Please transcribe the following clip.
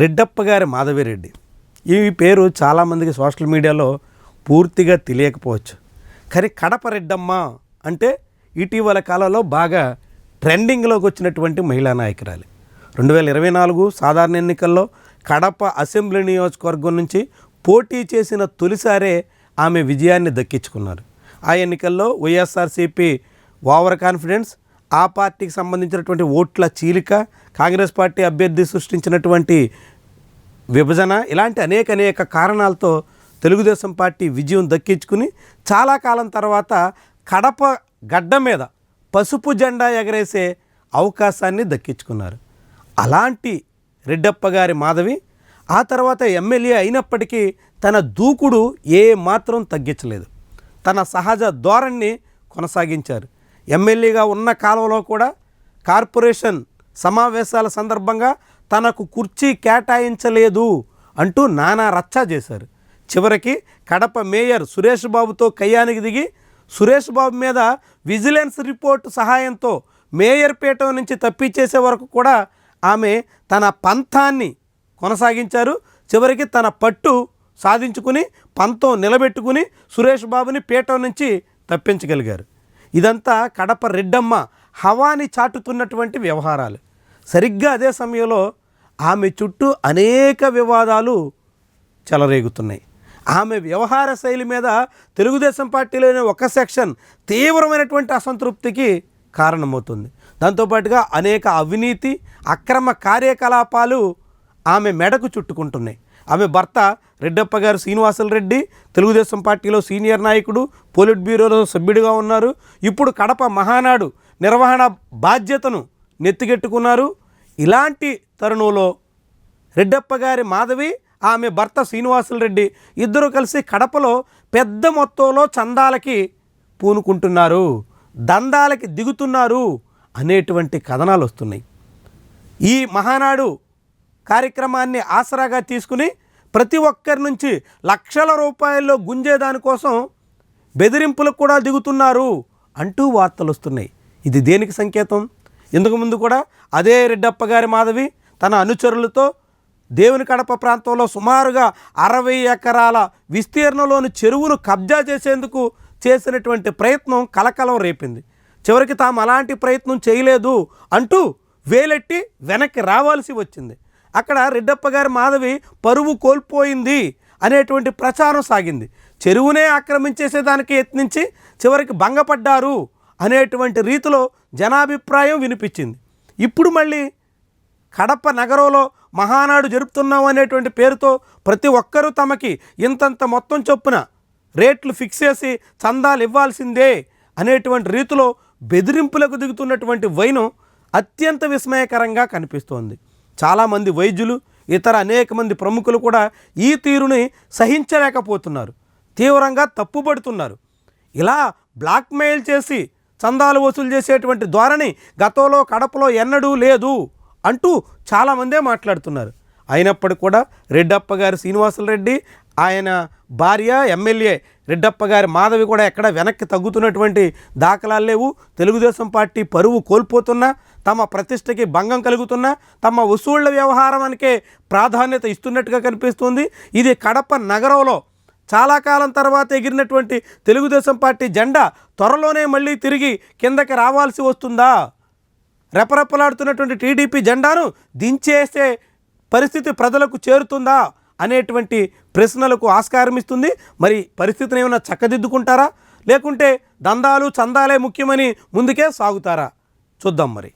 రెడ్డప్ప గారి మాధవిరెడ్డి ఈ పేరు చాలామందికి సోషల్ మీడియాలో పూర్తిగా తెలియకపోవచ్చు. కానీ కడప రెడ్డమ్మ అంటే ఇటీవల కాలంలో బాగా ట్రెండింగ్లోకి వచ్చినటువంటి మహిళా నాయకురాలు. 2024 సాధారణ ఎన్నికల్లో కడప అసెంబ్లీ నియోజకవర్గం నుంచి పోటీ చేసిన తొలిసారే ఆమె విజయాన్ని దక్కించుకున్నారు. ఆ ఎన్నికల్లో వైఎస్ఆర్సీపీ ఓవర్ కాన్ఫిడెన్స్, ఆ పార్టీకి సంబంధించినటువంటి ఓట్ల చీలిక, కాంగ్రెస్ పార్టీ అభ్యర్థి సృష్టించినటువంటి విభజన, ఇలాంటి అనేక కారణాలతో తెలుగుదేశం పార్టీ విజయం దక్కించుకుని చాలా కాలం తర్వాత కడప గడ్డ మీద పసుపు జెండా ఎగరేసే అవకాశాన్ని దక్కించుకున్నారు. అలాంటి రెడ్డప్ప గారి మాధవి ఆ తర్వాత ఎమ్మెల్యే అయినప్పటికీ తన దూకుడు ఏ మాత్రం తగ్గించలేదు. తన సహజ ధోరణిని కొనసాగించారు. ఎమ్మెల్యేగా ఉన్న కాలంలో కూడా కార్పొరేషన్ సమావేశాల సందర్భంగా తనకు కుర్చీ కేటాయించలేదు అంటూ నానా రచ్చా చేశారు. చివరికి కడప మేయర్ సురేష్ బాబుతో కయ్యానికి దిగి సురేష్ బాబు మీద విజిలెన్స్ రిపోర్టు సహాయంతో మేయర్ పీఠం నుంచి తప్పించేసే వరకు కూడా ఆమె తన పంథాన్ని కొనసాగించారు. చివరికి తన పట్టు సాధించుకుని పంతం నిలబెట్టుకుని సురేష్ బాబుని పీఠం నుంచి తప్పించగలిగారు. ఇదంతా కడప రెడ్డమ్మ హవాని చాటుతున్నటువంటి వ్యవహారాలు. సరిగ్గా అదే సమయంలో ఆమె చుట్టూ అనేక వివాదాలు చెలరేగుతున్నాయి. ఆమె వ్యవహార శైలి మీద తెలుగుదేశం పార్టీలోని ఒక సెక్షన్ తీవ్రమైనటువంటి అసంతృప్తికి కారణమవుతుంది. దాంతోపాటుగా అనేక అవినీతి అక్రమ కార్యకలాపాలు ఆమె మెడకు చుట్టుకుంటున్నాయి. ఆమె భర్త రెడ్డప్ప గారు శ్రీనివాసులు రెడ్డి తెలుగుదేశం పార్టీలో సీనియర్ నాయకుడు, పోలిట్ బ్యూరోలో సభ్యుడిగా ఉన్నారు. ఇప్పుడు కడప మహానాడు నిర్వహణ బాధ్యతను నెత్తికెట్టుకున్నారు. ఇలాంటి తరుణంలో రెడ్డప్ప గారి మాధవి, ఆమె భర్త శ్రీనివాసులు రెడ్డి ఇద్దరు కలిసి కడపలో పెద్ద మొత్తంలో చందాలకి పూనుకుంటున్నారు, దందాలకి దిగుతున్నారు అనేటువంటి కథనాలు వస్తున్నాయి. ఈ మహానాడు కార్యక్రమాన్ని ఆసరాగా తీసుకుని ప్రతి ఒక్కరి నుంచి లక్షల రూపాయల్లో గుంజేదానికోసం బెదిరింపులకు కూడా దిగుతున్నారు అంటూ వార్తలు వస్తున్నాయి. ఇది దేనికి సంకేతం? ఇంతకుముందు కూడా అదే రెడ్డప్ప గారి మాధవి తన అనుచరులతో దేవుని కడప ప్రాంతంలో సుమారుగా 60 ఎకరాల విస్తీర్ణంలోని చెరువును కబ్జా చేసేందుకు చేసినటువంటి ప్రయత్నం కలకలం రేపింది. చివరికి తాము అలాంటి ప్రయత్నం చేయలేదు అంటూ వేలెట్టి వెనక్కి రావాల్సి వచ్చింది. అక్కడ రెడ్డప్ప గారి మాధవి పరువు కోల్పోయింది అనేటువంటి ప్రచారం సాగింది. చెరువునే ఆక్రమించేసేదానికి యత్నించి చివరికి భంగపడ్డారు అనేటువంటి రీతిలో జనాభిప్రాయం వినిపించింది. ఇప్పుడు మళ్ళీ కడప నగరంలో మహానాడు జరుపుతున్నాం అనేటువంటి పేరుతో ప్రతి ఒక్కరూ తమకి ఇంతంత మొత్తం చొప్పున రేట్లు ఫిక్స్ చేసి చందాలు ఇవ్వాల్సిందే అనేటువంటి రీతిలో బెదిరింపులకు దిగుతున్నటువంటి వైనం అత్యంత విస్మయకరంగా కనిపిస్తోంది. చాలామంది వైద్యులు, ఇతర అనేక మంది ప్రముఖులు కూడా ఈ తీరుని సహించలేకపోతున్నారు, తీవ్రంగా తప్పుపడుతున్నారు. ఇలా బ్లాక్మెయిల్ చేసి చందాలు వసూలు చేసేటువంటి ధోరణి గతంలో కడపలో ఎన్నడూ లేదు అంటూ చాలామందే మాట్లాడుతున్నారు. అయినప్పటికీ కూడా రెడ్డప్ప గారి శ్రీనివాసులు రెడ్డి, ఆయన భార్య ఎమ్మెల్యే రెడ్డప్ప గారి మాధవి కూడా ఎక్కడ వెనక్కి తగ్గుతున్నటువంటి దాఖలాలు లేవు. తెలుగుదేశం పార్టీ పరువు కోల్పోతున్నా, తమ ప్రతిష్టకి భంగం కలుగుతున్నా, తమ వసూళ్ల వ్యవహారానికే ప్రాధాన్యత ఇస్తున్నట్టుగా కనిపిస్తుంది. ఇది కడప నగరంలో చాలా కాలం తర్వాత ఎగిరినటువంటి తెలుగుదేశం పార్టీ జెండా త్వరలోనే మళ్ళీ తిరిగి కిందకి రావాల్సి వస్తుందా? రెపరెపలాడుతున్నటువంటి టీడీపీ జెండాను దించేసే పరిస్థితి ప్రజలకు చేరుతుందా అనేటువంటి ప్రశ్నలకు ఆస్కారం ఇస్తుంది. మరి పరిస్థితిని ఏమైనా చక్కదిద్దుకుంటారా, లేకుంటే దందాలు చందాలే ముఖ్యమని ముందుకే సాగుతారా? చూద్దాం మరి.